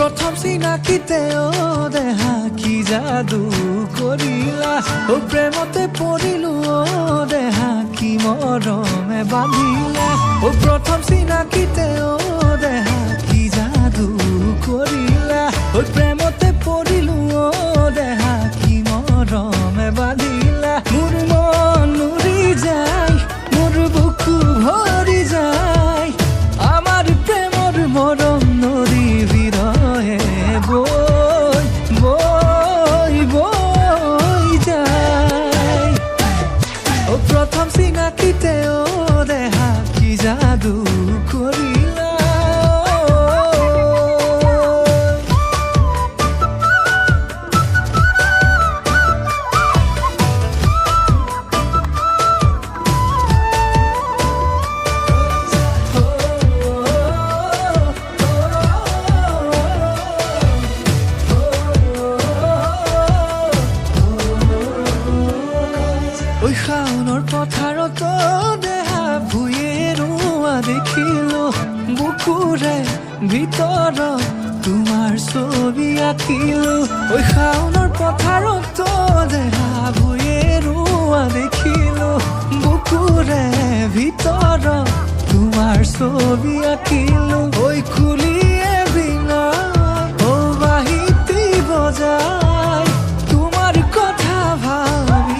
प्रथम चिनाकिते देहा कि जादू करिला प्रेमते पड़िलु देहा कि मरमे बांधिला प्रथम चिनाकिते देहा कि जादू करिला प्रेमते पड़िलु देहा कि मरमे बांधिला मोर मन उड़ी जाय मोर बुकु भरि जाय आमार प्रेमर मरम नदी বই বই বই যায় প্রথম চিনাকিতে দেহা কি জাদু করিলা ওই শাওনৰ পথাৰত দেহা ভুঁয়ে ৰোৱা দেখিলো বুকুৰে ভিতৰত তোমাৰ ছবি আঁকিলো ওই শাওনৰ পথাৰত দেহা ভুঁয়ে ৰোৱা দেখিলো বুকুৰে ভিতৰত তোমাৰ ছবি আঁকিলো ওই খুলিয়ে বিনা ও বাহিতি বজাই তোমাৰ কথা ভাবি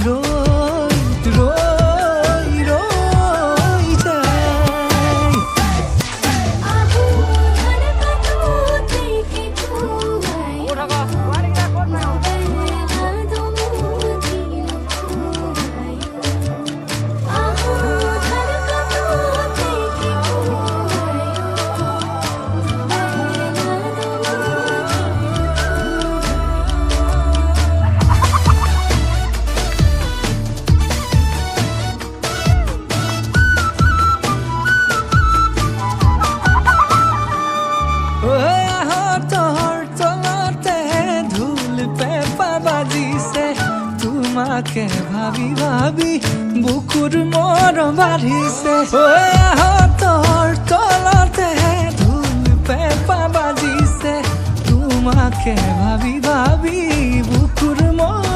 ৰই ৰই ৰই যায় তোমাকে ভাবি ভাবি বুকুৰ মৰম বাঢ়িছে তোৰ তলতে ধুল পেঁপা বাজিছে তোমাকে ভাবি ভাবি বুকুৰ মৰম